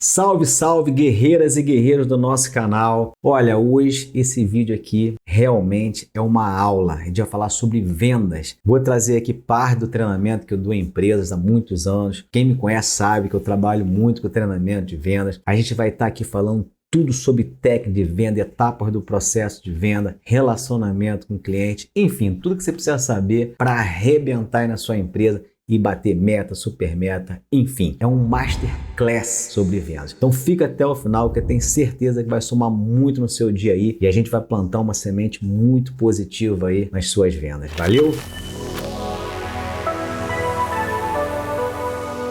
Salve, salve, guerreiras e guerreiros do nosso canal. Olha, hoje esse vídeo aqui realmente é uma aula. A gente vai falar sobre vendas. Vou trazer aqui parte do treinamento que eu dou em empresas há muitos anos. Quem me conhece sabe que eu trabalho muito com treinamento de vendas. A gente vai estar aqui falando tudo sobre técnica de venda, etapas do processo de venda, relacionamento com o cliente, enfim, tudo que você precisa saber para arrebentar aí na sua empresa e bater meta, super meta, enfim, é um masterclass sobre vendas. Então fica até o final que eu tenho certeza que vai somar muito no seu dia aí e a gente vai plantar uma semente muito positiva aí nas suas vendas. Valeu?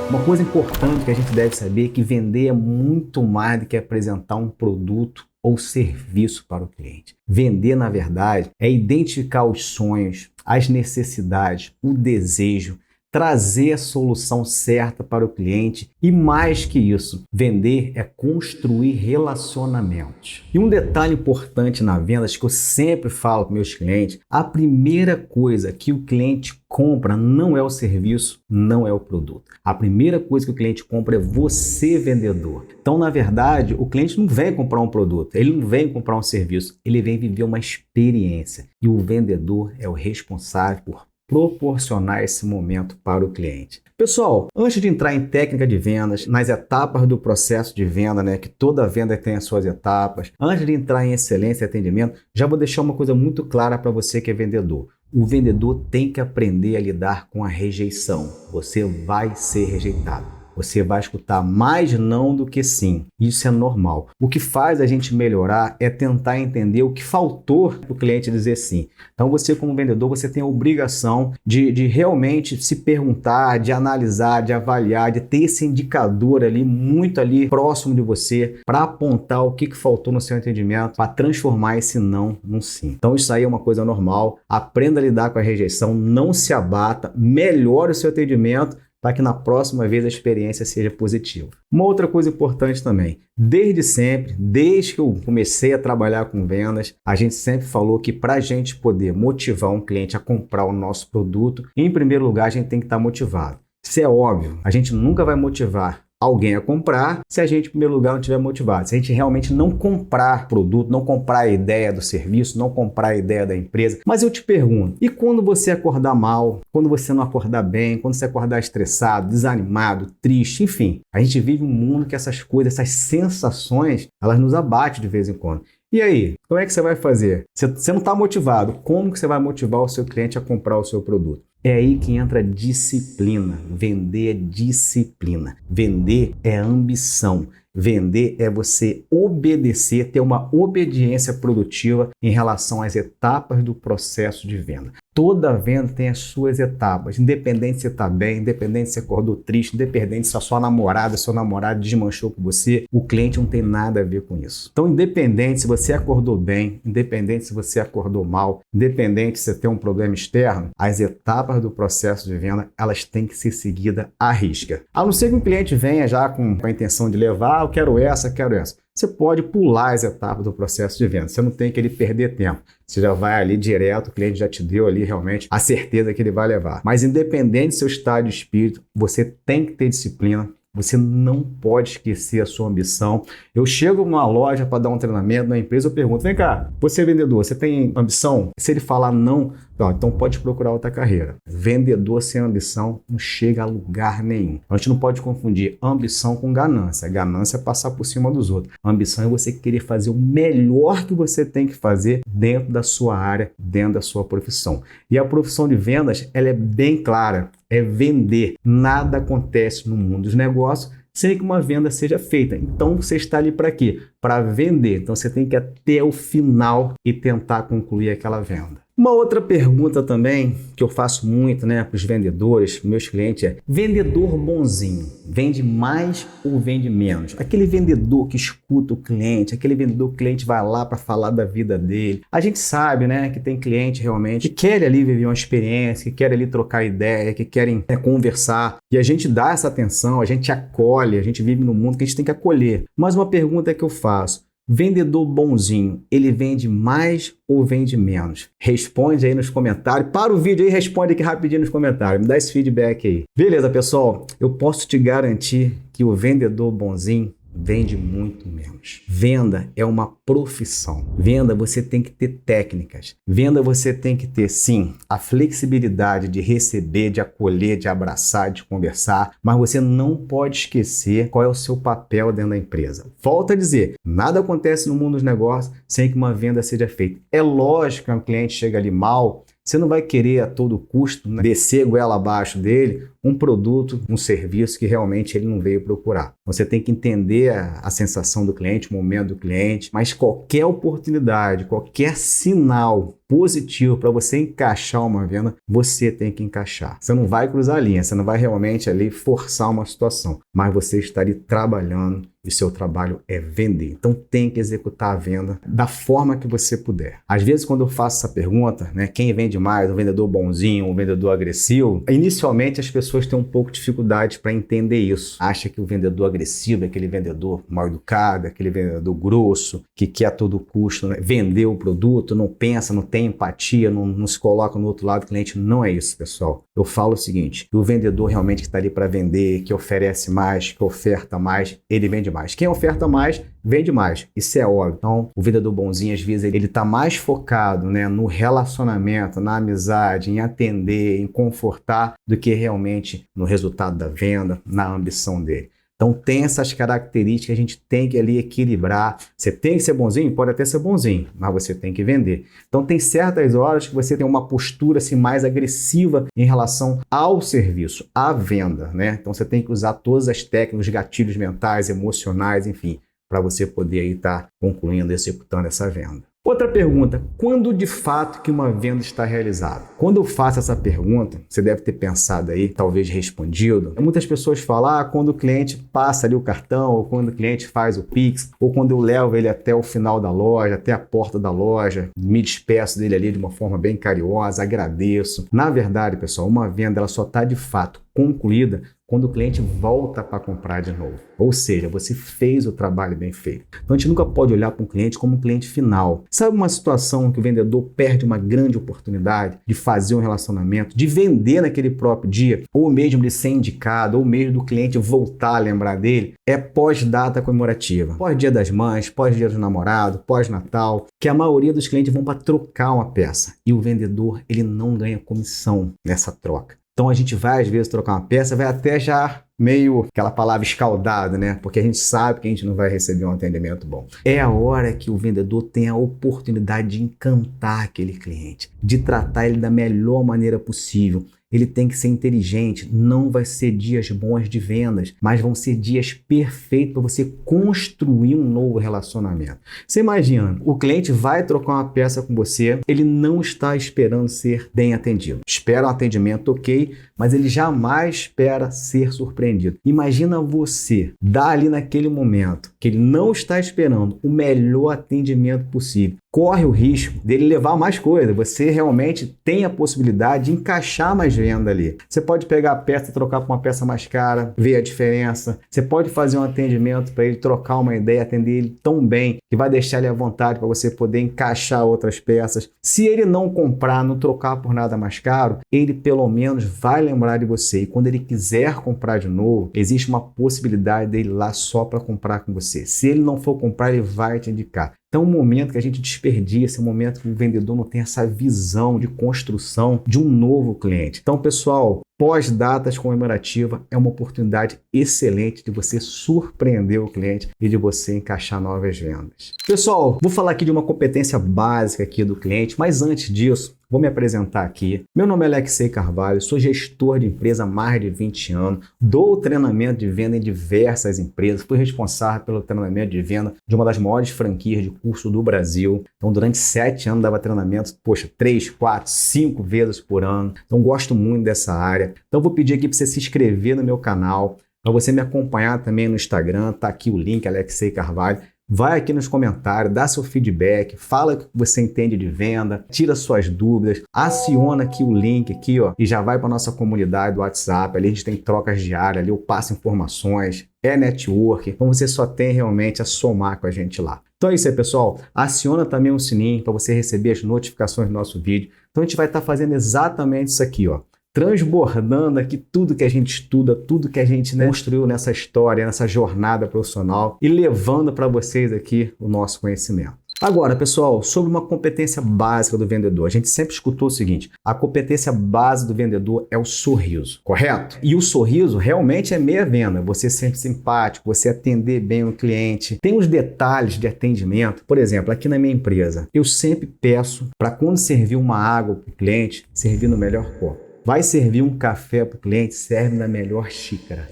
Uma coisa importante que a gente deve saber é que vender é muito mais do que apresentar um produto ou serviço para o cliente. Vender, na verdade, é identificar os sonhos, as necessidades, o desejo, trazer a solução certa para o cliente e, mais que isso, vender é construir relacionamentos. E um detalhe importante na vendas que eu sempre falo para meus clientes, a primeira coisa que o cliente compra não é o serviço, não é o produto. A primeira coisa que o cliente compra é você, vendedor. Então, na verdade, o cliente não vem comprar um produto, ele não vem comprar um serviço, ele vem viver uma experiência. E o vendedor é o responsável por proporcionar esse momento para o cliente. Pessoal, antes de entrar em técnica de vendas, nas etapas do processo de venda, que toda venda tem as suas etapas, antes de entrar em excelência e atendimento, já vou deixar uma coisa muito clara para você que é vendedor. O vendedor tem que aprender a lidar com a rejeição. Você vai ser rejeitado. Você vai escutar mais não do que sim. Isso é normal. O que faz a gente melhorar é tentar entender o que faltou para o cliente dizer sim. Então você, como vendedor, você tem a obrigação de realmente se perguntar, de analisar, de avaliar, de ter esse indicador ali, muito ali próximo de você, para apontar o que faltou no seu entendimento, para transformar esse não num sim. Então isso aí é uma coisa normal. Aprenda a lidar com a rejeição, não se abata, melhore o seu atendimento, para que na próxima vez a experiência seja positiva. Uma outra coisa importante também, desde sempre, desde que eu comecei a trabalhar com vendas, a gente sempre falou que para a gente poder motivar um cliente a comprar o nosso produto, em primeiro lugar a gente tem que estar motivado. Isso é óbvio, a gente nunca vai motivar alguém a comprar se a gente, em primeiro lugar, não estiver motivado. Se a gente realmente não comprar produto, não comprar a ideia do serviço, não comprar a ideia da empresa. Mas eu te pergunto, e quando você acordar mal, quando você não acordar bem, quando você acordar estressado, desanimado, triste, enfim, a gente vive um mundo que essas coisas, essas sensações, elas nos abatem de vez em quando. E aí, como é que você vai fazer? Você não está motivado, como que você vai motivar o seu cliente a comprar o seu produto? É aí que entra a disciplina. Vender é disciplina. Vender é ambição. Vender é você obedecer, ter uma obediência produtiva em relação às etapas do processo de venda. Toda venda tem as suas etapas, independente se você está bem, independente se você acordou triste, independente se a sua namorada, seu namorado desmanchou com você, o cliente não tem nada a ver com isso. Então, independente se você acordou bem, independente se você acordou mal, independente se você tem um problema externo, as etapas do processo de venda, elas têm que ser seguidas à risca. A não ser que o cliente venha já com a intenção de levar, eu quero essa, quero essa. Você pode pular as etapas do processo de venda. Você não tem que ele perder tempo. Você já vai ali direto, o cliente já te deu ali realmente a certeza que ele vai levar. Mas independente do seu estado de espírito, você tem que ter disciplina. Você não pode esquecer a sua ambição. Eu chego numa loja para dar um treinamento na empresa, eu pergunto, vem cá, você é vendedor, você tem ambição? Se ele falar não, então pode procurar outra carreira. Vendedor sem ambição não chega a lugar nenhum. A gente não pode confundir ambição com ganância. Ganância é passar por cima dos outros. A ambição é você querer fazer o melhor que você tem que fazer dentro da sua área, dentro da sua profissão. E a profissão de vendas, ela é bem clara. É vender. Nada acontece no mundo dos negócios sem que uma venda seja feita. Então, você está ali para quê? Para vender. Então, você tem que ir até o final e tentar concluir aquela venda. Uma outra pergunta também que eu faço muito para os vendedores, meus clientes, é: vendedor bonzinho, vende mais ou vende menos? Aquele vendedor que escuta o cliente, aquele vendedor que o cliente vai lá para falar da vida dele. A gente sabe que tem cliente realmente que quer ali viver uma experiência, que quer ali trocar ideia, que querem conversar. E a gente dá essa atenção, a gente acolhe, a gente vive num mundo que a gente tem que acolher. Mas uma pergunta que eu faço: vendedor bonzinho, ele vende mais ou vende menos? Responde aí nos comentários. Para o vídeo aí, responde aqui rapidinho nos comentários. Me dá esse feedback aí. Beleza, pessoal? Eu posso te garantir que o vendedor bonzinho vende muito menos. Venda é uma profissão. Venda você tem que ter técnicas. Venda você tem que ter, sim, a flexibilidade de receber, de acolher, de abraçar, de conversar, mas você não pode esquecer qual é o seu papel dentro da empresa. Volto a dizer, nada acontece no mundo dos negócios sem que uma venda seja feita. É lógico que um cliente chega ali mal, você não vai querer a todo custo, né, descer goela abaixo dele um produto, um serviço que realmente ele não veio procurar. Você tem que entender a sensação do cliente, o momento do cliente, mas qualquer oportunidade, qualquer sinal positivo para você encaixar uma venda, você tem que encaixar. Você não vai cruzar a linha, você não vai realmente ali forçar uma situação, mas você está ali trabalhando e seu trabalho é vender. Então tem que executar a venda da forma que você puder. Às vezes quando eu faço essa pergunta, né, quem vende mais, um vendedor bonzinho, um vendedor agressivo, inicialmente as pessoas têm um pouco de dificuldade para entender isso. Acha que o vendedor agressivo é aquele vendedor mal educado, aquele vendedor grosso, que quer a todo custo, né, vender o produto, não pensa, não tem empatia, não se coloca no outro lado do cliente. Não é isso, pessoal. Eu falo o seguinte, que o vendedor realmente que está ali para vender, que oferece mais, que oferta mais, ele vende mais. Quem oferta mais, vende mais. Isso é óbvio. Então, o vendedor bonzinho, às vezes, ele está mais focado, né, no relacionamento, na amizade, em atender, em confortar, do que realmente no resultado da venda, na ambição dele. Então tem essas características que a gente tem que ali equilibrar. Você tem que ser bonzinho? Pode até ser bonzinho, mas você tem que vender. Então tem certas horas que você tem uma postura assim, mais agressiva em relação ao serviço, à venda, né? Então você tem que usar todas as técnicas, gatilhos mentais, emocionais, enfim, para você poder aí estar concluindo, executando essa venda. Outra pergunta, quando de fato que uma venda está realizada? Quando eu faço essa pergunta, você deve ter pensado aí, talvez respondido. Muitas pessoas falam, quando o cliente passa ali o cartão, ou quando o cliente faz o Pix, ou quando eu levo ele até o final da loja, até a porta da loja, me despeço dele ali de uma forma bem carinhosa, agradeço. Na verdade, pessoal, uma venda ela só está de fato concluída quando o cliente volta para comprar de novo. Ou seja, você fez o trabalho bem feito. Então a gente nunca pode olhar para um cliente como um cliente final. Sabe uma situação que o vendedor perde uma grande oportunidade de fazer um relacionamento, de vender naquele próprio dia, ou mesmo de ser indicado, ou mesmo do cliente voltar a lembrar dele? É pós-data comemorativa. Pós-dia das mães, pós-dia do namorado, pós-natal, que a maioria dos clientes vão para trocar uma peça. E o vendedor, ele não ganha comissão nessa troca. Então a gente vai às vezes trocar uma peça, vai até já meio aquela palavra escaldada, né? Porque a gente sabe que a gente não vai receber um atendimento bom. É a hora que o vendedor tem a oportunidade de encantar aquele cliente, de tratar ele da melhor maneira possível. Ele tem que ser inteligente, não vai ser dias bons de vendas, mas vão ser dias perfeitos para você construir um novo relacionamento. Você imagina, o cliente vai trocar uma peça com você, ele não está esperando ser bem atendido. Espera um atendimento ok, mas ele jamais espera ser surpreendido. Imagina você dar ali naquele momento que ele não está esperando o melhor atendimento possível. Corre o risco dele levar mais coisa. Você realmente tem a possibilidade de encaixar mais venda ali. Você pode pegar a peça e trocar por uma peça mais cara, ver a diferença. Você pode fazer um atendimento para ele trocar uma ideia, atender ele tão bem que vai deixar ele à vontade para você poder encaixar outras peças. Se ele não comprar, não trocar por nada mais caro, ele pelo menos vai lembrar de você. E quando ele quiser comprar de novo, existe uma possibilidade dele ir lá só para comprar com você. Se ele não for comprar, ele vai te indicar. Então, o momento que a gente desperdiça, o momento que o vendedor não tem essa visão de construção de um novo cliente. Então, pessoal, pós-datas comemorativa é uma oportunidade excelente de você surpreender o cliente e de você encaixar novas vendas. Pessoal, vou falar aqui de uma competência básica aqui do cliente, mas antes disso, vou me apresentar aqui. Meu nome é Alexei Carvalho, sou gestor de empresa há mais de 20 anos, dou treinamento de venda em diversas empresas, fui responsável pelo treinamento de venda de uma das maiores franquias de curso do Brasil. Então, durante 7 anos dava treinamento, 3, 4, 5 vezes por ano. Então, gosto muito dessa área. Então, vou pedir aqui para você se inscrever no meu canal, para você me acompanhar também no Instagram, tá aqui o link, Alexei Carvalho. Vai aqui nos comentários, dá seu feedback, fala o que você entende de venda, tira suas dúvidas, aciona aqui o link aqui, ó, e já vai para nossa comunidade do WhatsApp. Ali a gente tem trocas diárias, ali eu passo informações, é network, então você só tem realmente a somar com a gente lá. Então é isso aí, pessoal. Aciona também o sininho para você receber as notificações do nosso vídeo. Então a gente vai estar fazendo exatamente isso aqui, ó. transbordando aqui tudo que a gente estuda, tudo que a gente, né, construiu nessa história, nessa jornada profissional e levando para vocês aqui o nosso conhecimento. Agora, pessoal, sobre uma competência básica do vendedor. A gente sempre escutou o seguinte: a competência base do vendedor é o sorriso, correto? E o sorriso realmente é meia venda. Você ser simpático, você atender bem o cliente. Tem os detalhes de atendimento. Por exemplo, aqui na minha empresa, eu sempre peço para quando servir uma água para o cliente, servir no melhor copo. Vai servir um café para o cliente, serve na melhor xícara.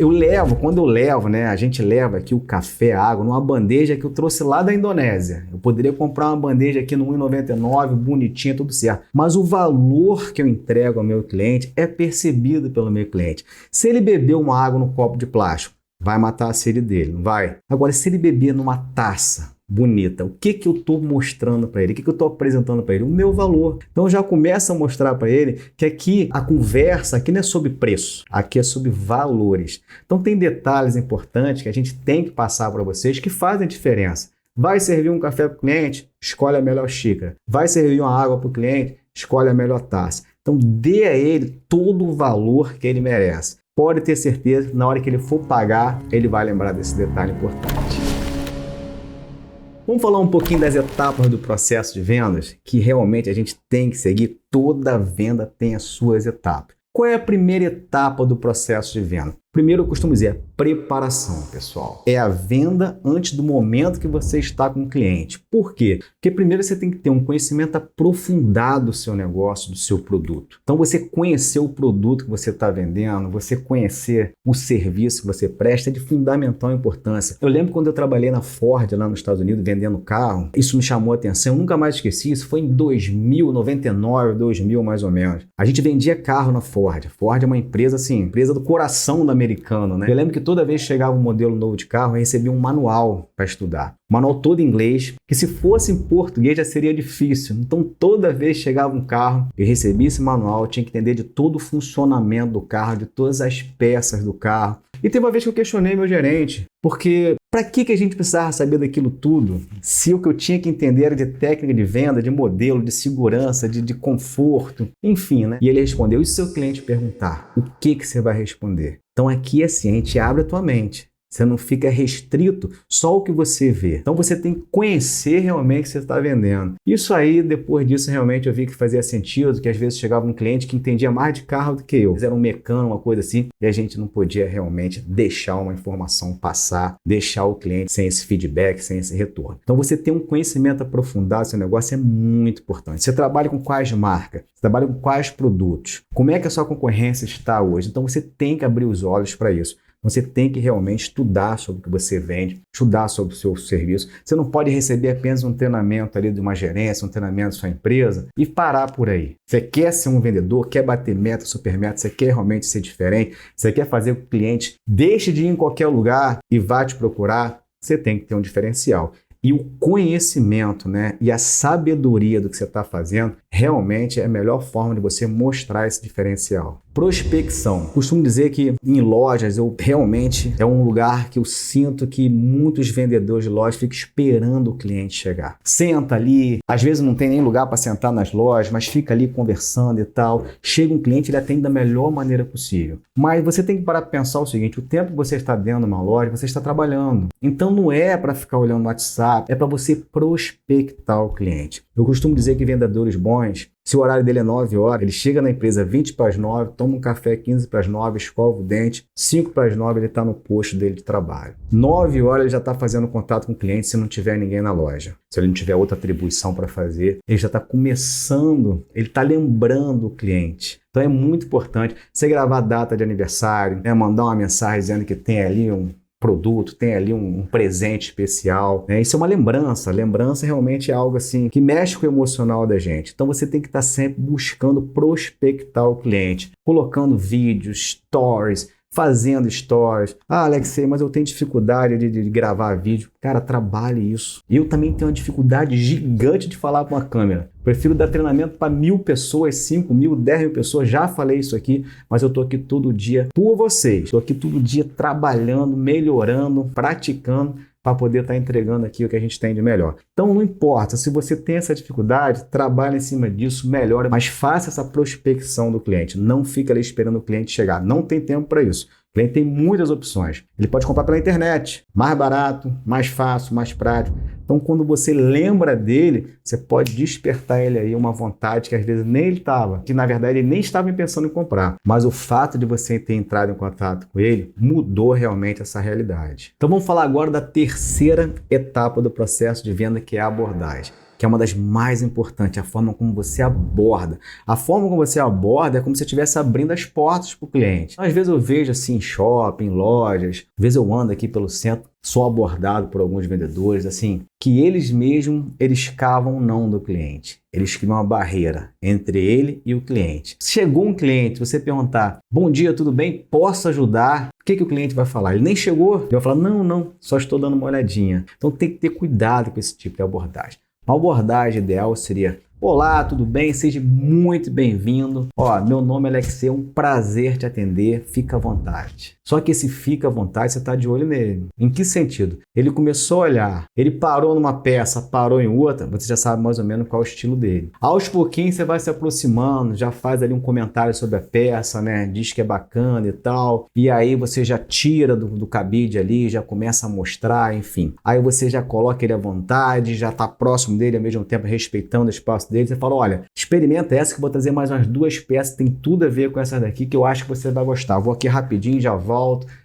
Quando eu levo, né? A gente leva aqui o café, a água, numa bandeja que eu trouxe lá da Indonésia. Eu poderia comprar uma bandeja aqui no R$1,99, bonitinha, tudo certo. Mas o valor que eu entrego ao meu cliente é percebido pelo meu cliente. Se ele beber uma água no copo de plástico, vai matar a sede dele, não vai? Agora, se ele beber numa taça bonita, o que eu estou mostrando para ele? O que eu estou apresentando para ele? O meu valor. Então já começa a mostrar para ele que aqui a conversa aqui não é sobre preço, aqui é sobre valores. Então tem detalhes importantes que a gente tem que passar para vocês que fazem diferença. Vai servir um café para o cliente? Escolhe a melhor xícara. Vai servir uma água para o cliente? Escolhe a melhor taça. Então dê a ele todo o valor que ele merece. Pode ter certeza que na hora que ele for pagar, ele vai lembrar desse detalhe importante. Vamos falar um pouquinho das etapas do processo de vendas, que realmente a gente tem que seguir. Toda venda tem as suas etapas. Qual é a primeira etapa do processo de venda? Primeiro, eu costumo dizer, a preparação, pessoal. É a venda antes do momento que você está com o cliente. Por quê? Porque primeiro você tem que ter um conhecimento aprofundado do seu negócio, do seu produto. Então, você conhecer o produto que você está vendendo, você conhecer o serviço que você presta é de fundamental importância. Eu lembro quando eu trabalhei na Ford, lá nos Estados Unidos, vendendo carro, isso me chamou a atenção, eu nunca mais esqueci, isso foi em 2000, 99, 2000 mais ou menos. A gente vendia carro na Ford. Ford é uma empresa, assim, empresa do coração da americano, né? Eu lembro que toda vez que chegava um modelo novo de carro, eu recebia um manual para estudar. Um manual todo em inglês, que se fosse em português já seria difícil. Então, toda vez que chegava um carro, eu recebia esse manual, eu tinha que entender de todo o funcionamento do carro, de todas as peças do carro. E teve uma vez que eu questionei meu gerente, porque para que a gente precisava saber daquilo tudo, se o que eu tinha que entender era de técnica de venda, de modelo, de segurança, de conforto, enfim, né? E ele respondeu, e se o seu cliente perguntar, o que você vai responder? Então aqui é assim, a gente abre a tua mente. Você não fica restrito só ao que você vê. Então você tem que conhecer realmente o que você está vendendo. Isso aí, depois disso, realmente eu vi que fazia sentido, que às vezes chegava um cliente que entendia mais de carro do que eu. Eles eram um mecânico, uma coisa assim, e a gente não podia realmente deixar uma informação passar, deixar o cliente sem esse feedback, sem esse retorno. Então você ter um conhecimento aprofundado do seu negócio é muito importante. Você trabalha com quais marcas? Você trabalha com quais produtos? Como é que a sua concorrência está hoje? Então você tem que abrir os olhos para isso. Você tem que realmente estudar sobre o que você vende, estudar sobre o seu serviço. Você não pode receber apenas um treinamento ali de uma gerência, um treinamento da sua empresa e parar por aí. Você quer ser um vendedor, quer bater meta, super meta, você quer realmente ser diferente, você quer fazer com que o cliente deixe de ir em qualquer lugar e vá te procurar, você tem que ter um diferencial. E o conhecimento, né, e a sabedoria do que você está fazendo realmente é a melhor forma de você mostrar esse diferencial. Prospecção. Costumo dizer que em lojas realmente é um lugar que eu sinto que muitos vendedores de lojas ficam esperando o cliente chegar. Senta ali, às vezes não tem nem lugar para sentar nas lojas, mas fica ali conversando e tal. Chega um cliente, ele atende da melhor maneira possível. Mas você tem que parar para pensar o seguinte, o tempo que você está dentro de uma loja, você está trabalhando. Então não é para ficar olhando no WhatsApp, é para você prospectar o cliente. Eu costumo dizer que vendedores bons, se o horário dele é 9 horas, ele chega na empresa 20 para as 9, toma um café 15 para as 9, escova o dente, 5 para as 9 ele está no posto dele de trabalho. 9 horas ele já está fazendo contato com o cliente se não tiver ninguém na loja. Se ele não tiver outra atribuição para fazer, ele já está começando, ele está lembrando o cliente. Então é muito importante você gravar a data de aniversário, né, mandar uma mensagem dizendo que tem ali um produto, tem ali um presente especial, né? Isso é uma lembrança. Lembrança realmente é algo assim que mexe com o emocional da gente. Então você tem que estar sempre buscando prospectar o cliente, colocando vídeos, stories, fazendo stories. Ah, Alexei, mas eu tenho dificuldade de gravar vídeo. Cara, trabalhe isso. Eu também tenho uma dificuldade gigante de falar com a câmera. Prefiro dar treinamento para 1.000 pessoas, 5.000, 10.000 pessoas. Já falei isso aqui, mas eu estou aqui todo dia por vocês. Estou aqui todo dia trabalhando, melhorando, praticando para poder estar entregando aqui o que a gente tem de melhor. Então não importa, se você tem essa dificuldade, trabalhe em cima disso, melhore, mas faça essa prospecção do cliente. Não fica ali esperando o cliente chegar, não tem tempo para isso. O cliente tem muitas opções. Ele pode comprar pela internet, mais barato, mais fácil, mais prático. Então, quando você lembra dele, você pode despertar ele aí uma vontade que às vezes nem ele estava, que na verdade ele nem estava pensando em comprar. Mas o fato de você ter entrado em contato com ele mudou realmente essa realidade. Então, vamos falar agora da terceira etapa do processo de venda, que é a abordagem, que é uma das mais importantes, a forma como você aborda. A forma como você aborda é como se você estivesse abrindo as portas para o cliente. Às vezes eu vejo assim em shopping, lojas, às vezes eu ando aqui pelo centro, sou abordado por alguns vendedores, assim, que eles mesmos, eles cavam o não do cliente. Eles criam uma barreira entre ele e o cliente. Chegou um cliente, você perguntar, bom dia, tudo bem? Posso ajudar? O que o cliente vai falar? Ele nem chegou, ele vai falar, não, só estou dando uma olhadinha. Então tem que ter cuidado com esse tipo de abordagem. Uma abordagem ideal seria: olá, tudo bem? Seja muito bem-vindo. Meu nome é Alexei, é um prazer te atender, fica à vontade. Só que esse fica à vontade, você está de olho nele. Em que sentido? Ele começou a olhar, ele parou numa peça, parou em outra, você já sabe mais ou menos qual é o estilo dele. Aos pouquinhos você vai se aproximando, já faz ali um comentário sobre a peça, né? Diz que é bacana e tal, e aí você já tira do cabide ali, já começa a mostrar, enfim. Aí você já coloca ele à vontade, já está próximo dele, ao mesmo tempo respeitando o espaço dele. Você fala, olha, experimenta essa que eu vou trazer mais umas 2 peças, tem tudo a ver com essa daqui que eu acho que você vai gostar. Vou aqui rapidinho, já volto.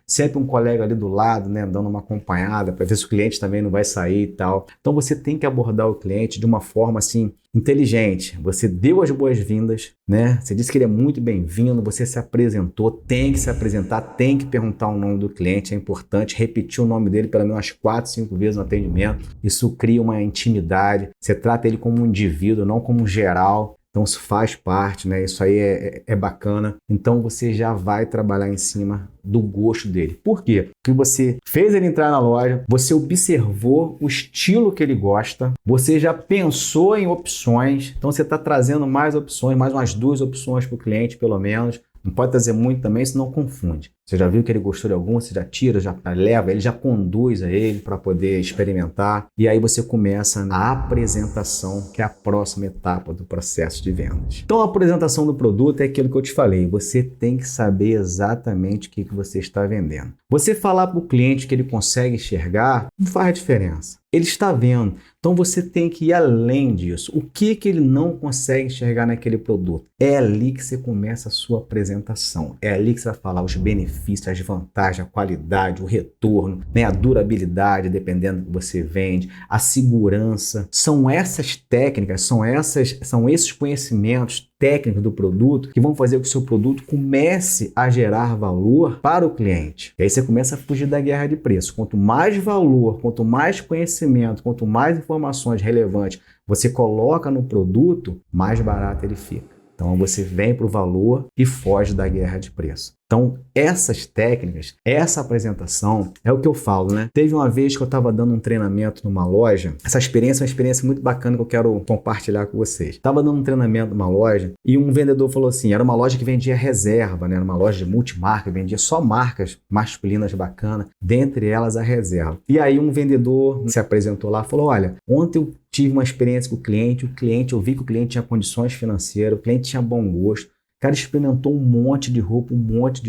Sempre um colega ali do lado, né, dando uma acompanhada para ver se o cliente também não vai sair e tal. Então você tem que abordar o cliente de uma forma assim inteligente. Você deu as boas-vindas, né? Você disse que ele é muito bem-vindo, você se apresentou, tem que se apresentar, tem que perguntar o nome do cliente, é importante, repetir o nome dele pelo menos umas 4, 5 vezes no atendimento. Isso cria uma intimidade. Você trata ele como um indivíduo, não como um geral. Então isso faz parte, né? Isso aí é bacana. Então você já vai trabalhar em cima do gosto dele. Por quê? Porque você fez ele entrar na loja, você observou o estilo que ele gosta, você já pensou em opções, então você está trazendo mais opções, mais umas 2 opções para o cliente, pelo menos. Não pode trazer muito também, senão confunde. Você já viu que ele gostou de algum, você já tira, já leva, ele já conduz a ele para poder experimentar. E aí você começa na apresentação, que é a próxima etapa do processo de vendas. Então a apresentação do produto é aquilo que eu te falei. Você tem que saber exatamente o que você está vendendo. Você falar para o cliente que ele consegue enxergar, não faz diferença. Ele está vendo. Então você tem que ir além disso. O que ele não consegue enxergar naquele produto? É ali que você começa a sua apresentação. É ali que você vai falar os benefícios, as vantagens, a qualidade, o retorno, né? A durabilidade, dependendo do que você vende, a segurança. São essas técnicas, são esses conhecimentos técnicos do produto que vão fazer com que o seu produto comece a gerar valor para o cliente. E aí você começa a fugir da guerra de preço. Quanto mais valor, quanto mais conhecimento, quanto mais informações relevantes você coloca no produto, mais barato ele fica. Então você vem para o valor e foge da guerra de preço. Então essas técnicas, essa apresentação, é o que eu falo, né? Teve uma vez que eu estava dando um treinamento numa loja, essa experiência é uma experiência muito bacana que eu quero compartilhar com vocês. Estava dando um treinamento numa loja e um vendedor falou assim, era uma loja que vendia reserva, né? Era uma loja de multimarca, vendia só marcas masculinas bacanas, dentre elas a reserva. E aí um vendedor se apresentou lá e falou, olha, ontem eu tive uma experiência com o cliente, eu vi que o cliente tinha condições financeiras, o cliente tinha bom gosto, o cara experimentou um monte de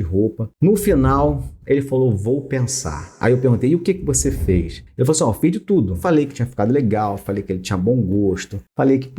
roupa. No final, ele falou, vou pensar. Aí eu perguntei, e o que você fez? Ele falou assim, eu fiz de tudo. Falei que tinha ficado legal, falei que ele tinha bom gosto, falei que,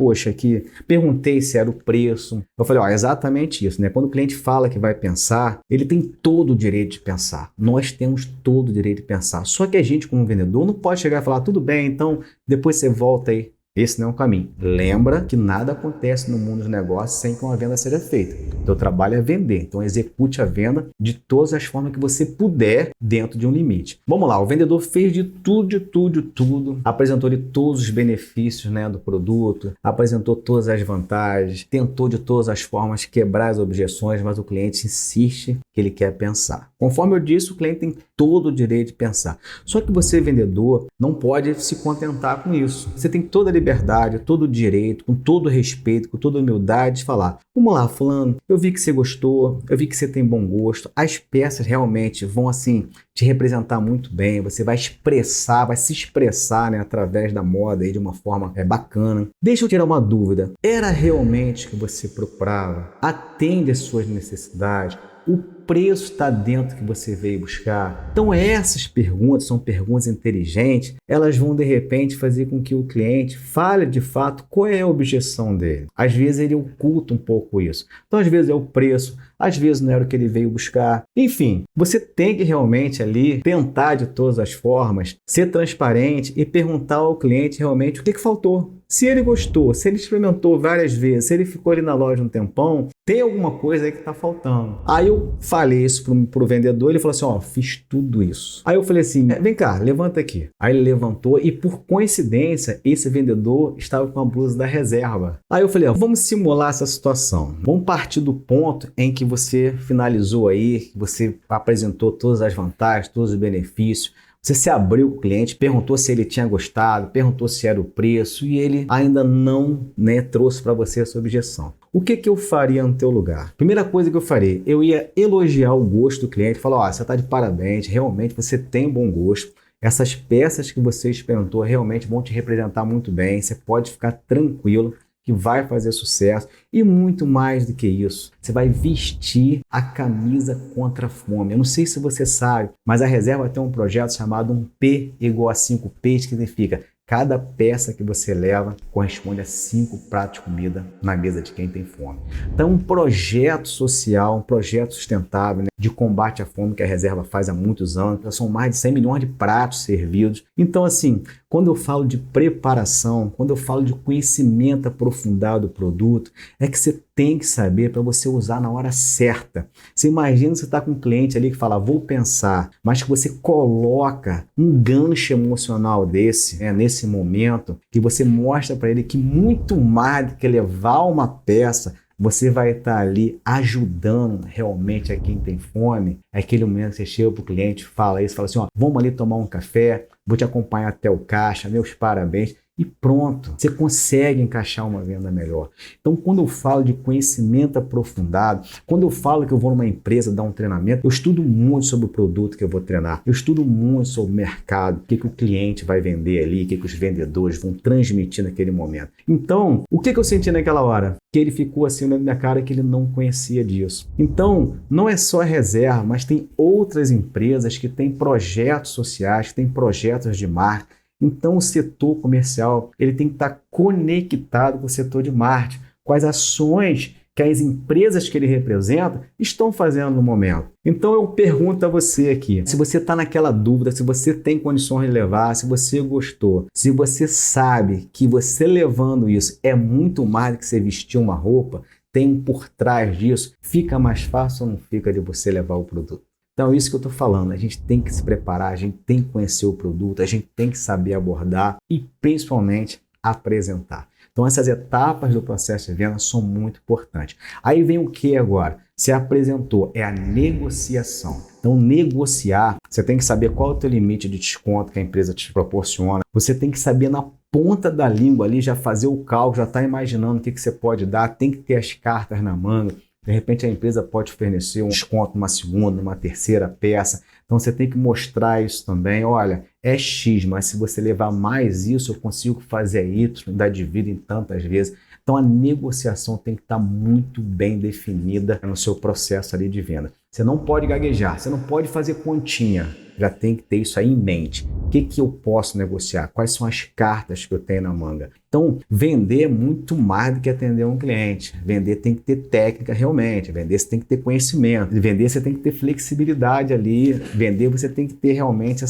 perguntei se era o preço. Eu falei, exatamente isso, né? Quando o cliente fala que vai pensar, ele tem todo o direito de pensar. Nós temos todo o direito de pensar. Só que a gente, como vendedor, não pode chegar e falar, tudo bem, então depois você volta aí. Esse não é o caminho. Lembra que nada acontece no mundo dos negócios sem que uma venda seja feita. O teu trabalho é vender. Então execute a venda de todas as formas que você puder dentro de um limite. Vamos lá, o vendedor fez de tudo. Apresentou de todos os benefícios, né, do produto, apresentou todas as vantagens, tentou de todas as formas quebrar as objeções, mas o cliente insiste que ele quer pensar. Conforme eu disse, o cliente tem todo o direito de pensar. Só que você, vendedor, não pode se contentar com isso. Você tem toda a liberdade, todo o direito, com todo o respeito, com toda a humildade, de falar: vamos lá, fulano, eu vi que você gostou, eu vi que você tem bom gosto, as peças realmente vão, assim, te representar muito bem, você vai expressar, vai se expressar, né, através da moda aí de uma forma bacana. Deixa eu tirar uma dúvida, era realmente o que você procurava? Atende às suas necessidades? O preço está dentro que você veio buscar? Então essas perguntas são perguntas inteligentes, elas vão de repente fazer com que o cliente fale de fato qual é a objeção dele. Às vezes ele oculta um pouco isso. Então às vezes é o preço, às vezes não era o que ele veio buscar. Enfim, você tem que realmente ali tentar de todas as formas ser transparente e perguntar ao cliente realmente o que faltou. Se ele gostou, se ele experimentou várias vezes, se ele ficou ali na loja um tempão, tem alguma coisa aí que está faltando. Aí eu falei isso pro vendedor, ele falou assim: ó, fiz tudo isso. Aí eu falei assim: vem cá, levanta aqui. Aí ele levantou e, por coincidência, esse vendedor estava com a blusa da reserva. Aí eu falei: ó, vamos simular essa situação. Vamos partir do ponto em que você finalizou aí, que você apresentou todas as vantagens, todos os benefícios. Você se abriu com o cliente, perguntou se ele tinha gostado, perguntou se era o preço e ele ainda não, né, trouxe para você essa objeção. O que eu faria no teu lugar? Primeira coisa que eu faria, eu ia elogiar o gosto do cliente, falar: ó, você está de parabéns, realmente você tem bom gosto. Essas peças que você experimentou realmente vão te representar muito bem, você pode ficar tranquilo que vai fazer sucesso. E muito mais do que isso, você vai vestir a camisa contra a fome. Eu não sei se você sabe, mas a reserva tem um projeto chamado 1P igual a 5P, que significa: cada peça que você leva corresponde a 5 pratos de comida na mesa de quem tem fome. Então, um projeto social, um projeto sustentável, né, de combate à fome que a reserva faz há muitos anos. Já são mais de 100 milhões de pratos servidos. Então, assim, quando eu falo de preparação, quando eu falo de conhecimento aprofundado do produto, é que você tem que saber para você usar na hora certa. Você imagina, você está com um cliente ali que fala: vou pensar, mas que você coloca um gancho emocional desse, nesse momento, que você mostra para ele que muito mais do que levar uma peça, você vai estar ali ajudando realmente a quem tem fome. É aquele momento que você chega para o cliente, fala isso, fala assim: ó, vamos ali tomar um café, vou te acompanhar até o caixa, meus parabéns. E pronto, você consegue encaixar uma venda melhor. Então, quando eu falo de conhecimento aprofundado, quando eu falo que eu vou numa empresa dar um treinamento, eu estudo muito sobre o produto que eu vou treinar, eu estudo muito sobre o mercado, o que o cliente vai vender ali, o que os vendedores vão transmitir naquele momento. Então, o que eu senti naquela hora? Que ele ficou assim na minha cara, que ele não conhecia disso. Então, não é só a reserva, mas tem outras empresas que têm projetos sociais, que têm projetos de marketing. Então, o setor comercial ele tem que estar conectado com o setor de marketing, com as ações que as empresas que ele representa estão fazendo no momento. Então, eu pergunto a você aqui, se você está naquela dúvida, se você tem condições de levar, se você gostou, se você sabe que você levando isso é muito mais do que você vestir uma roupa, tem por trás disso, fica mais fácil ou não fica de você levar o produto? Então, é isso que eu estou falando. A gente tem que se preparar, a gente tem que conhecer o produto, a gente tem que saber abordar e, principalmente, apresentar. Então, essas etapas do processo de venda são muito importantes. Aí vem o que agora? Se apresentou, é a negociação. Então, negociar, você tem que saber qual é o teu limite de desconto que a empresa te proporciona. Você tem que saber na ponta da língua ali, já fazer o cálculo, já está imaginando o que você pode dar, tem que ter as cartas na manga. De repente a empresa pode oferecer um desconto numa segunda, numa terceira peça. Então você tem que mostrar isso também. Olha, é X, mas se você levar mais isso, eu consigo fazer Y, ainda divido em tantas vezes. Então a negociação tem que estar muito bem definida no seu processo ali de venda. Você não pode gaguejar, você não pode fazer continha. Já tem que ter isso aí em mente. O que eu posso negociar? Quais são as cartas que eu tenho na manga? Então, vender é muito mais do que atender um cliente. Vender tem que ter técnica realmente. Vender você tem que ter conhecimento. Vender você tem que ter flexibilidade ali. Vender você tem que ter realmente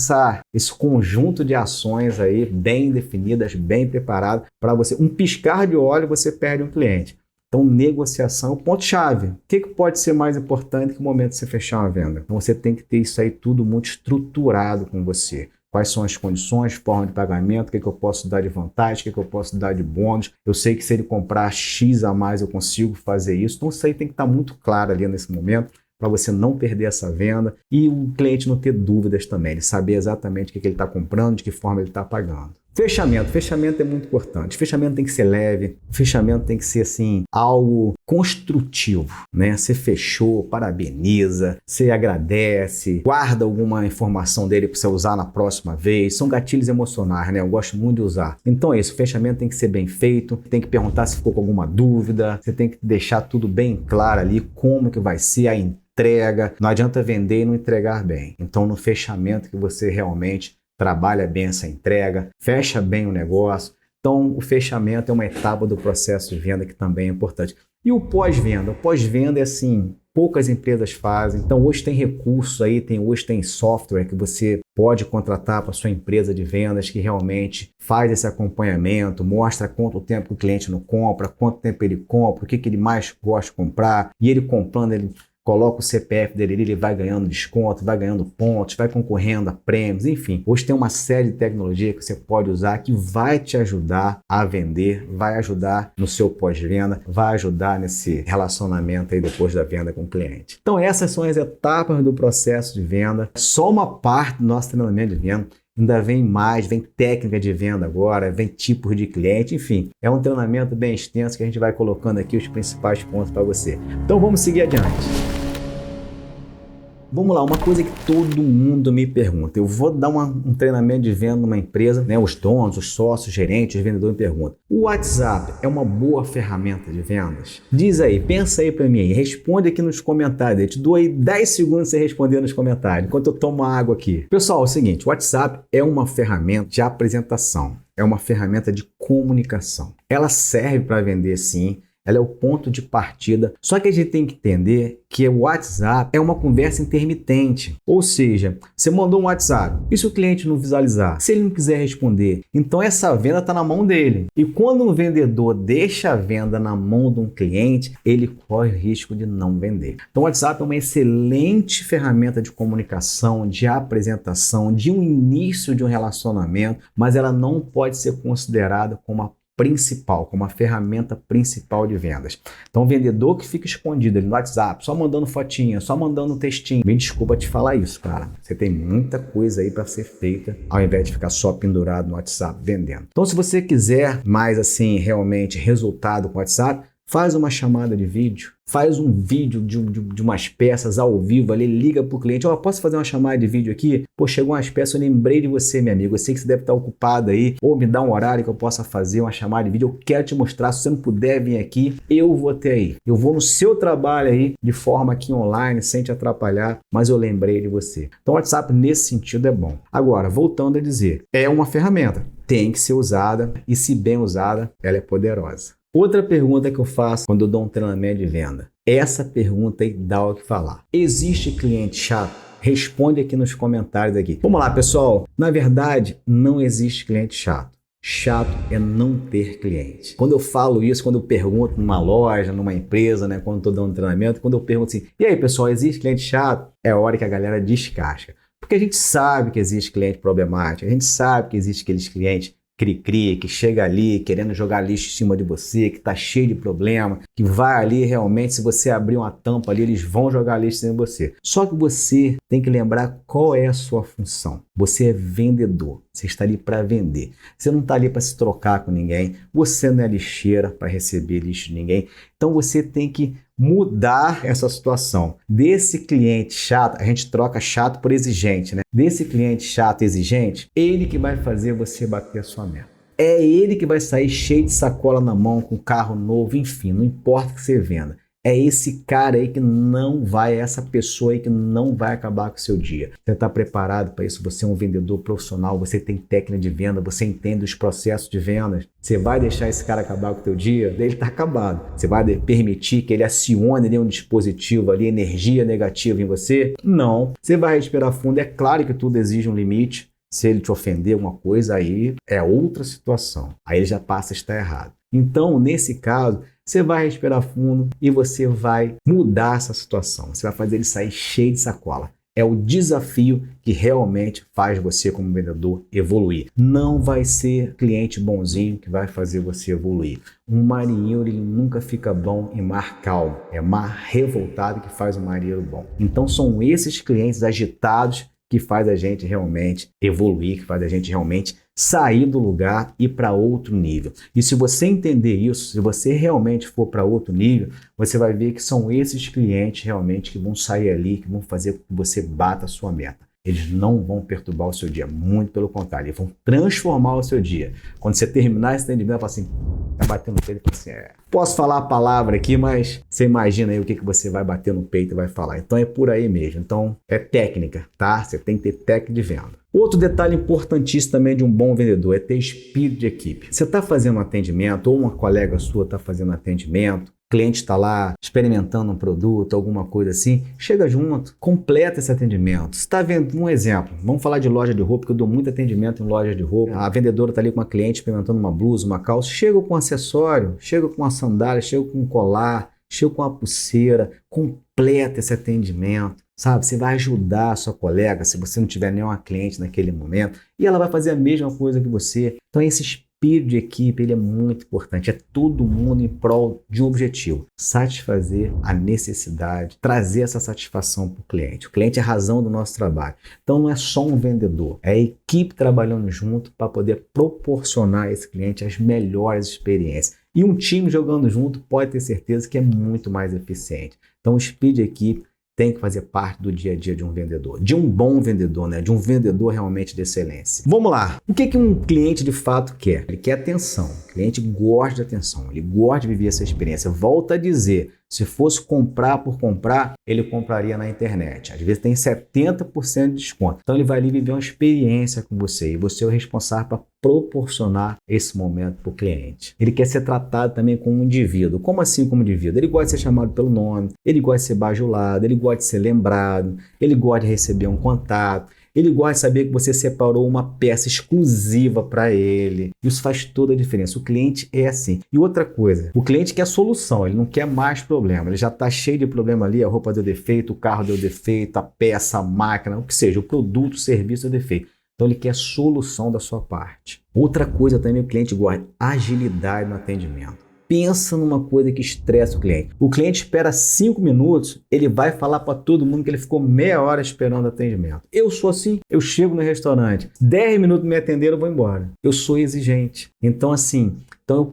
esse conjunto de ações aí bem definidas, bem preparadas para você. Um piscar de olho você perde um cliente. Então, negociação é o ponto-chave. O que pode ser mais importante que o momento de você fechar uma venda? Então, você tem que ter isso aí tudo muito estruturado com você. Quais são as condições, forma de pagamento, o que eu posso dar de vantagem, o que eu posso dar de bônus. Eu sei que se ele comprar X a mais, eu consigo fazer isso. Então, isso aí tem que estar muito claro ali nesse momento para você não perder essa venda e o cliente não ter dúvidas também. Ele saber exatamente o que ele está comprando, de que forma ele está pagando. Fechamento é muito importante. Fechamento tem que ser leve, fechamento tem que ser assim, algo construtivo, né? Você fechou, parabeniza, você agradece, guarda alguma informação dele para você usar na próxima vez. São gatilhos emocionais, né? Eu gosto muito de usar. Então é isso, o fechamento tem que ser bem feito, tem que perguntar se ficou com alguma dúvida, você tem que deixar tudo bem claro ali, como que vai ser a entrega. Não adianta vender e não entregar bem. Então no fechamento que você realmente trabalha bem essa entrega, fecha bem o negócio. Então, o fechamento é uma etapa do processo de venda que também é importante. E o pós-venda? O pós-venda é assim, poucas empresas fazem. Então, hoje tem recursos aí, hoje tem software que você pode contratar para sua empresa de vendas que realmente faz esse acompanhamento, mostra quanto tempo que o cliente não compra, quanto tempo ele compra, o que ele mais gosta de comprar. E ele comprando, ele coloca o CPF dele, ele vai ganhando desconto, vai ganhando pontos, vai concorrendo a prêmios, enfim. Hoje tem uma série de tecnologia que você pode usar que vai te ajudar a vender, vai ajudar no seu pós-venda, vai ajudar nesse relacionamento aí depois da venda com o cliente. Então essas são as etapas do processo de venda. Só uma parte do nosso treinamento de venda. Ainda vem mais, vem técnica de venda agora, vem tipos de cliente, enfim. É um treinamento bem extenso que a gente vai colocando aqui os principais pontos para você. Então vamos seguir adiante. Vamos lá, uma coisa que todo mundo me pergunta. Eu vou dar um treinamento de venda numa empresa, né? Os donos, os sócios, os gerentes, os vendedores me perguntam. O WhatsApp é uma boa ferramenta de vendas? Diz aí, pensa aí para mim, responde aqui nos comentários. Eu te dou aí 10 segundos para você responder nos comentários, enquanto eu tomo água aqui. Pessoal, é o seguinte, o WhatsApp é uma ferramenta de apresentação, é uma ferramenta de comunicação. Ela serve para vender sim. Ela é o ponto de partida. Só que a gente tem que entender que o WhatsApp é uma conversa intermitente. Ou seja, você mandou um WhatsApp. E se o cliente não visualizar? Se ele não quiser responder? Então essa venda está na mão dele. E quando um vendedor deixa a venda na mão de um cliente, ele corre o risco de não vender. Então o WhatsApp é uma excelente ferramenta de comunicação, de apresentação, de um início de um relacionamento, mas ela não pode ser considerada como uma ferramenta principal de vendas. Então, o vendedor que fica escondido ali no WhatsApp, só mandando fotinha, só mandando textinho, me desculpa te falar isso, cara. Você tem muita coisa aí para ser feita, ao invés de ficar só pendurado no WhatsApp vendendo. Então, se você quiser mais assim, realmente, resultado com o WhatsApp, faz uma chamada de vídeo, faz um vídeo de umas peças ao vivo ali, liga para o cliente, posso fazer uma chamada de vídeo aqui? Pô, chegou umas peças, eu lembrei de você, meu amigo, eu sei que você deve estar ocupado aí, ou me dá um horário que eu possa fazer uma chamada de vídeo, eu quero te mostrar, se você não puder vir aqui, eu vou ter aí. Eu vou no seu trabalho aí, de forma aqui online, sem te atrapalhar, mas eu lembrei de você. Então o WhatsApp nesse sentido é bom. Agora, voltando a dizer, é uma ferramenta, tem que ser usada e se bem usada, ela é poderosa. Outra pergunta que eu faço quando eu dou um treinamento de venda. Essa pergunta aí dá o que falar. Existe cliente chato? Responde aqui nos comentários aqui. Vamos lá, pessoal. Na verdade, não existe cliente chato. Chato é não ter cliente. Quando eu falo isso, quando eu pergunto numa loja, numa empresa, né, quando estou dando treinamento, quando eu pergunto assim, e aí, pessoal, existe cliente chato? É a hora que a galera descasca. Porque a gente sabe que existe cliente problemático, a gente sabe que existe aqueles clientes cri-cri, que chega ali querendo jogar lixo em cima de você, que tá cheio de problema, que vai ali realmente, se você abrir uma tampa ali, eles vão jogar lixo em cima de você. Só que você tem que lembrar qual é a sua função. Você é vendedor, você está ali para vender. Você não está ali para se trocar com ninguém, você não é lixeira para receber lixo de ninguém. Então você tem que mudar essa situação. Desse cliente chato, a gente troca chato por exigente, né? Desse cliente chato e exigente, ele que vai fazer você bater a sua meta. É ele que vai sair cheio de sacola na mão, com carro novo, enfim, não importa o que você venda. É esse cara aí que não vai, essa pessoa aí que não vai acabar com o seu dia. Você está preparado para isso? Você é um vendedor profissional, você tem técnica de venda, você entende os processos de vendas. Você vai deixar esse cara acabar com o teu dia? Ele está acabado. Você vai permitir que ele acione ali um dispositivo ali, energia negativa em você? Não. Você vai respirar fundo. É claro que tudo exige um limite. Se ele te ofender alguma coisa, aí é outra situação. Aí ele já passa a estar errado. Então, nesse caso, você vai respirar fundo e você vai mudar essa situação. Você vai fazer ele sair cheio de sacola. É o desafio que realmente faz você, como vendedor, evoluir. Não vai ser cliente bonzinho que vai fazer você evoluir. Um marinheiro, ele nunca fica bom em mar calmo. É mar revoltado que faz um marinheiro bom. Então, são esses clientes agitados que faz a gente realmente evoluir, que faz a gente realmente sair do lugar e ir para outro nível. E se você entender isso, se você realmente for para outro nível, você vai ver que são esses clientes realmente que vão sair ali, que vão fazer com que você bata a sua meta. Eles não vão perturbar o seu dia, muito pelo contrário, eles vão transformar o seu dia. Quando você terminar esse atendimento, fala assim, vai bater no peito e fala assim, posso falar a palavra aqui, mas você imagina aí o que você vai bater no peito e vai falar. Então é por aí mesmo. Então é técnica, tá? Você tem que ter técnica de venda. Outro detalhe importantíssimo também de um bom vendedor é ter espírito de equipe. Você está fazendo um atendimento, ou uma colega sua está fazendo um atendimento, o cliente está lá experimentando um produto, alguma coisa assim, chega junto, completa esse atendimento. Você está vendo um exemplo, vamos falar de loja de roupa, que eu dou muito atendimento em loja de roupa. A vendedora está ali com a cliente experimentando uma blusa, uma calça, chega com um acessório, chega com uma sandália, chega com um colar, chega com uma pulseira, completa esse atendimento. Sabe, você vai ajudar a sua colega se você não tiver nenhuma cliente naquele momento e ela vai fazer a mesma coisa que você. Então esse espírito de equipe ele é muito importante, é todo mundo em prol de um objetivo, satisfazer a necessidade, trazer essa satisfação para o cliente. O cliente é a razão do nosso trabalho. Então não é só um vendedor, é a equipe trabalhando junto para poder proporcionar a esse cliente as melhores experiências. E um time jogando junto pode ter certeza que é muito mais eficiente. Então o espírito de equipe tem que fazer parte do dia a dia de um vendedor, de um bom vendedor, né? De um vendedor realmente de excelência. Vamos lá. O que um cliente de fato quer? Ele quer atenção. O cliente gosta de atenção, ele gosta de viver essa experiência. Volta a dizer, se fosse comprar por comprar, ele compraria na internet. Às vezes tem 70% de desconto. Então ele vai ali viver uma experiência com você e você é o responsável para proporcionar esse momento para o cliente. Ele quer ser tratado também como um indivíduo. Como assim como indivíduo? Ele gosta de ser chamado pelo nome, ele gosta de ser bajulado, ele gosta de ser lembrado, ele gosta de receber um contato, ele gosta de saber que você separou uma peça exclusiva para ele. Isso faz toda a diferença. O cliente é assim. E outra coisa, o cliente quer solução, ele não quer mais problema. Ele já está cheio de problema ali, a roupa deu defeito, o carro deu defeito, a peça, a máquina, o que seja, o produto, o serviço deu defeito. Então ele quer solução da sua parte. Outra coisa também o cliente gosta, agilidade no atendimento. Pensa numa coisa que estressa o cliente. O cliente espera 5 minutos, ele vai falar para todo mundo que ele ficou meia hora esperando atendimento. Eu sou assim, eu chego no restaurante, 10 minutos me atenderam, eu vou embora. Eu sou exigente. Então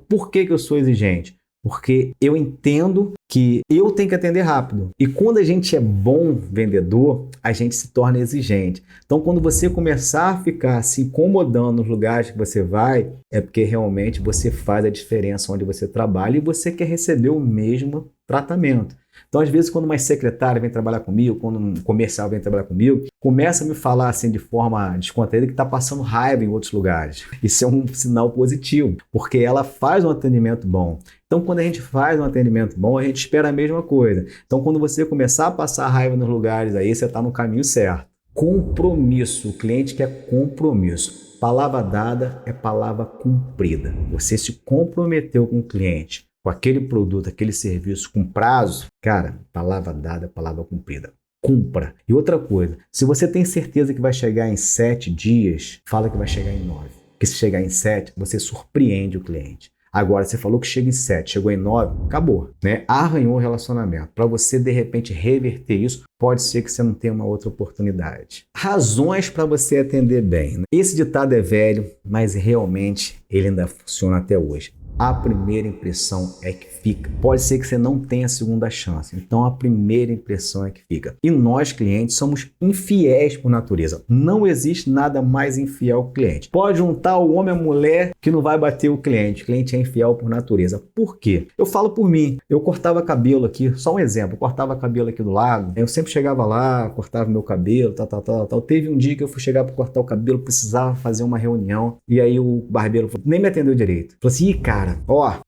por que eu sou exigente? Porque eu entendo que eu tenho que atender rápido. E quando a gente é bom vendedor, a gente se torna exigente. Então, quando você começar a ficar se incomodando nos lugares que você vai, é porque realmente você faz a diferença onde você trabalha e você quer receber o mesmo tratamento. Então, às vezes, quando uma secretária vem trabalhar comigo, quando um comercial vem trabalhar comigo, começa a me falar assim de forma descontraída que está passando raiva em outros lugares. Isso é um sinal positivo, porque ela faz um atendimento bom. Então, quando a gente faz um atendimento bom, a gente espera a mesma coisa. Então, quando você começar a passar raiva nos lugares aí, você está no caminho certo. Compromisso. O cliente quer compromisso. Palavra dada é palavra cumprida. Você se comprometeu com o cliente, com aquele produto, aquele serviço, com prazo, cara, palavra dada, palavra cumprida. Cumpra. E outra coisa, se você tem certeza que vai chegar em 7 dias, fala que vai chegar em 9. Porque se chegar em 7, você surpreende o cliente. Agora, você falou que chega em 7, chegou em 9, acabou, né? Arranhou o relacionamento. Para você, de repente, reverter isso, pode ser que você não tenha uma outra oportunidade. Razões para você atender bem. Esse ditado é velho, mas realmente ele ainda funciona até hoje. A primeira impressão é que fica. Pode ser que você não tenha a segunda chance. Então, a primeira impressão é que fica. E nós, clientes, somos infiéis por natureza. Não existe nada mais infiel que o cliente. Pode juntar o homem e a mulher que não vai bater o cliente. O cliente é infiel por natureza. Por quê? Eu falo por mim. Eu cortava cabelo aqui, só um exemplo. Eu cortava cabelo aqui do lado. Eu sempre chegava lá, cortava meu cabelo, tal. Teve um dia que eu fui chegar para cortar o cabelo, precisava fazer uma reunião. E aí o barbeiro falou, nem me atendeu direito. Falou assim, cara,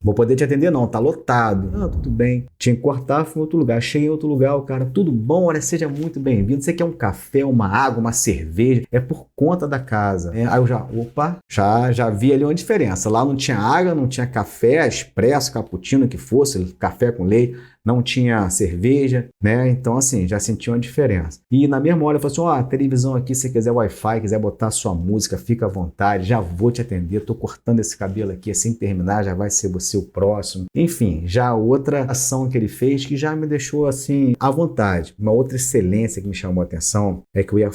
vou poder te atender não, tá lotado. Não, tudo bem. Tinha que cortar, fui em outro lugar. Cheguei em outro lugar, o cara, tudo bom? Olha, seja muito bem-vindo. Você quer um café, uma água, uma cerveja? É por conta da casa. Aí eu já vi ali uma diferença. Lá não tinha água, não tinha café, expresso, cappuccino, que fosse, café com leite. Não tinha cerveja, né? Então, assim, já senti uma diferença. E na mesma hora eu falei assim, a televisão aqui, se você quiser Wi-Fi, quiser botar sua música, fica à vontade, já vou te atender, tô cortando esse cabelo aqui, assim que terminar, já vai ser você o próximo. Enfim, já outra ação que ele fez que já me deixou, assim, à vontade. Uma outra excelência que me chamou a atenção é que eu ia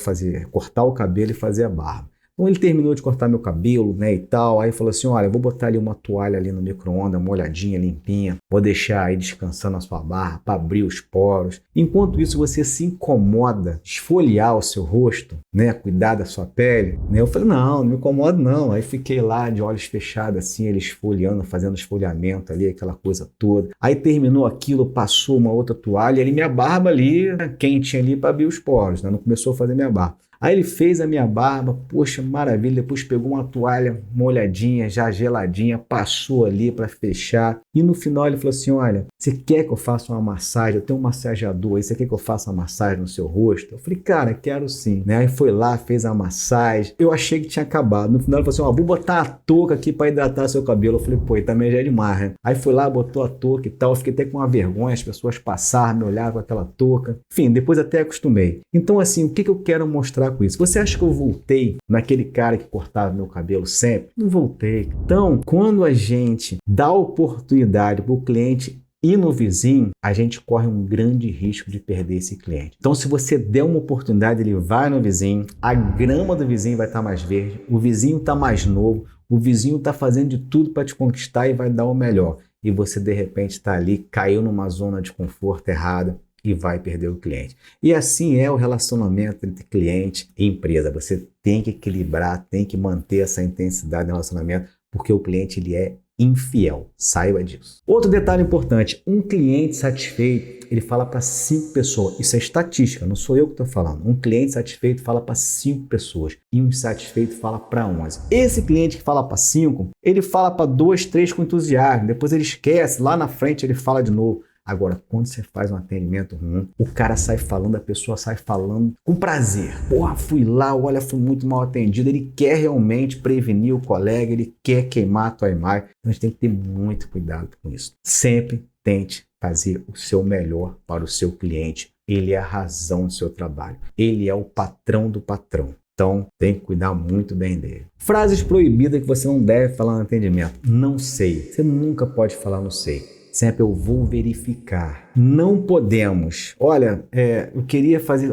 cortar o cabelo e fazer a barba. Então ele terminou de cortar meu cabelo, né, e tal, aí falou assim, olha, eu vou botar ali uma toalha ali no micro-ondas, molhadinha, limpinha, vou deixar aí descansando a sua barba para abrir os poros. Enquanto isso você se incomoda, esfoliar o seu rosto, né, cuidar da sua pele, né? Eu falei, não me incomodo não. Aí fiquei lá de olhos fechados assim, ele esfoliando, fazendo esfoliamento ali, aquela coisa toda. Aí terminou aquilo, passou uma outra toalha, ele minha barba ali, quente ali para abrir os poros, né? Não começou a fazer minha barba. Aí ele fez a minha barba, poxa, maravilha, depois pegou uma toalha molhadinha, já geladinha, passou ali para fechar e no final ele falou assim, olha, você quer que eu faça uma massagem? Eu tenho um massageador aí, você quer que eu faça uma massagem no seu rosto? Eu falei, cara, quero sim, né? Aí foi lá, fez a massagem, eu achei que tinha acabado, no final ele falou assim, ó, vou botar a touca aqui para hidratar seu cabelo. Eu falei, pô, também já é demais, né? Aí foi lá, botou a touca e tal, eu fiquei até com uma vergonha, as pessoas passaram, me olhavam com aquela touca, enfim, depois até acostumei. Então assim, o que eu quero mostrar com isso? Você acha que eu voltei naquele cara que cortava meu cabelo sempre? Não voltei. Então, quando a gente dá oportunidade para o cliente ir no vizinho, a gente corre um grande risco de perder esse cliente. Então, se você der uma oportunidade, ele vai no vizinho, a grama do vizinho vai estar mais verde, o vizinho está mais novo, o vizinho está fazendo de tudo para te conquistar e vai dar o melhor. E você, de repente, está ali, caiu numa zona de conforto errada, e vai perder o cliente. E assim é o relacionamento entre cliente e empresa. Você tem que equilibrar, tem que manter essa intensidade no relacionamento, porque o cliente ele é infiel. Saiba disso. Outro detalhe importante, um cliente satisfeito, ele fala para 5 pessoas. Isso é estatística, não sou eu que estou falando. Um cliente satisfeito fala para 5 pessoas e um insatisfeito fala para 11. Esse cliente que fala para 5, ele fala para 2, 3 com entusiasmo, depois ele esquece, lá na frente ele fala de novo. Agora, quando você faz um atendimento ruim, o cara sai falando, a pessoa sai falando com prazer. Porra, fui lá, olha, fui muito mal atendido. Ele quer realmente prevenir o colega, ele quer queimar a tua imagem. Então, a gente tem que ter muito cuidado com isso. Sempre tente fazer o seu melhor para o seu cliente. Ele é a razão do seu trabalho. Ele é o patrão do patrão. Então, tem que cuidar muito bem dele. Frases proibidas que você não deve falar no atendimento. Não sei. Você nunca pode falar não sei. Sempre eu vou verificar. Não podemos. Olha, eu queria fazer...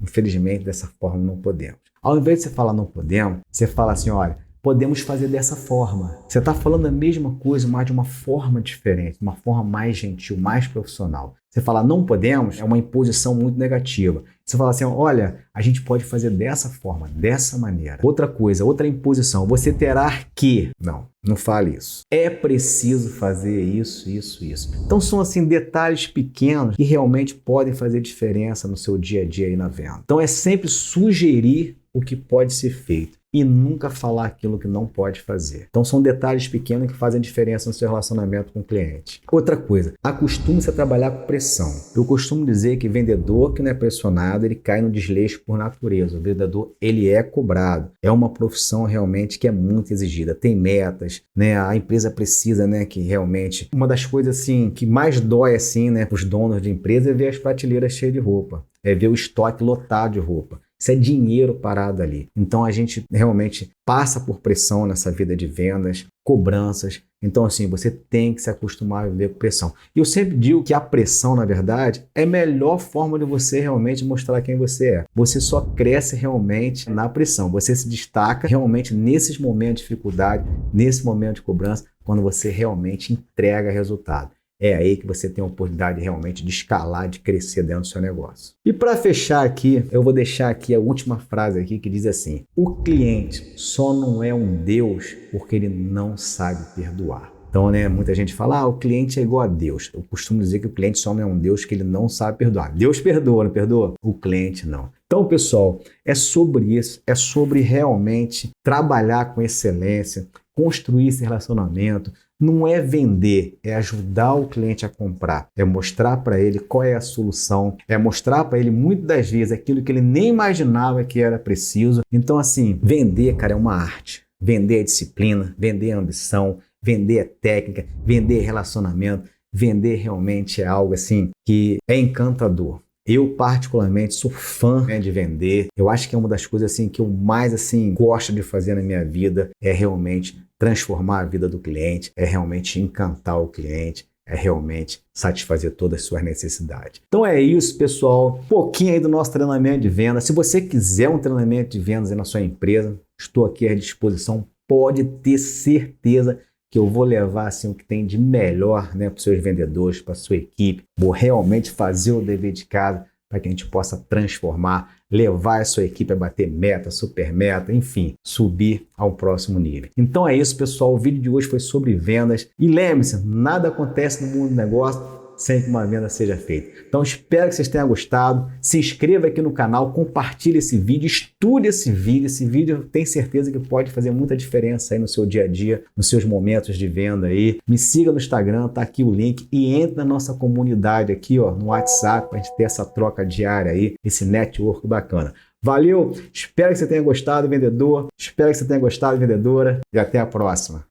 infelizmente, dessa forma não podemos. Ao invés de você falar não podemos, você fala assim, olha, podemos fazer dessa forma. Você está falando a mesma coisa, mas de uma forma diferente, uma forma mais gentil, mais profissional. Você fala não podemos, é uma imposição muito negativa. Você fala assim, olha, a gente pode fazer dessa forma, dessa maneira. Outra coisa, outra imposição, você terá que... Não fale isso. É preciso fazer isso, isso, isso. Então são assim detalhes pequenos que realmente podem fazer diferença no seu dia a dia aí na venda. Então é sempre sugerir o que pode ser feito e nunca falar aquilo que não pode fazer. Então são detalhes pequenos que fazem diferença no seu relacionamento com o cliente. Outra coisa, acostume-se a trabalhar com pressão. Eu costumo dizer que vendedor que não é pressionado, ele cai no desleixo por natureza. O vendedor, ele é cobrado. É uma profissão realmente que é muito exigida. Tem metas, né? A empresa precisa, né, que realmente... Uma das coisas assim que mais dói assim, né, para os donos de empresa é ver as prateleiras cheias de roupa. É ver o estoque lotado de roupa. Isso é dinheiro parado ali. Então a gente realmente passa por pressão nessa vida de vendas, cobranças. Então assim, você tem que se acostumar a viver com pressão. E eu sempre digo que a pressão, na verdade, é a melhor forma de você realmente mostrar quem você é. Você só cresce realmente na pressão. Você se destaca realmente nesses momentos de dificuldade, nesse momento de cobrança, quando você realmente entrega resultado. É aí que você tem a oportunidade realmente de escalar, de crescer dentro do seu negócio. E para fechar aqui, eu vou deixar aqui a última frase aqui que diz assim: o cliente só não é um Deus porque ele não sabe perdoar. Então, né, muita gente fala, o cliente é igual a Deus. Eu costumo dizer que o cliente só não é um Deus que ele não sabe perdoar. Deus perdoa, não perdoa? O cliente não. Então, pessoal, é sobre isso, é sobre realmente trabalhar com excelência, construir esse relacionamento. Não é vender, é ajudar o cliente a comprar, é mostrar para ele qual é a solução, é mostrar para ele muitas das vezes aquilo que ele nem imaginava que era preciso. Então assim, vender, cara, é uma arte. Vender é disciplina, vender é ambição, vender é técnica, vender é relacionamento, vender realmente é algo assim que é encantador. Eu particularmente sou fã, né, de vender. Eu acho que é uma das coisas assim que eu mais assim gosto de fazer na minha vida é realmente transformar a vida do cliente, é realmente encantar o cliente, é realmente satisfazer todas as suas necessidades. Então é isso, pessoal. Um pouquinho aí do nosso treinamento de vendas. Se você quiser um treinamento de vendas aí na sua empresa, estou aqui à disposição. Pode ter certeza que eu vou levar assim, o que tem de melhor, né, para os seus vendedores, para a sua equipe. Vou realmente fazer o dever de casa para que a gente possa transformar, levar a sua equipe a bater meta, super meta, enfim, subir ao próximo nível. Então é isso, pessoal. O vídeo de hoje foi sobre vendas. E lembre-se, nada acontece no mundo do negócio sem que uma venda seja feita. Então espero que vocês tenham gostado. Se inscreva aqui no canal, compartilhe esse vídeo, estude esse vídeo. Esse vídeo eu tenho certeza que pode fazer muita diferença aí no seu dia a dia, nos seus momentos de venda aí. Me siga no Instagram, tá aqui o link, e entre na nossa comunidade aqui, ó, no WhatsApp, para a gente ter essa troca diária aí, esse network bacana. Valeu, espero que você tenha gostado, vendedor. Espero que você tenha gostado, vendedora. E até a próxima.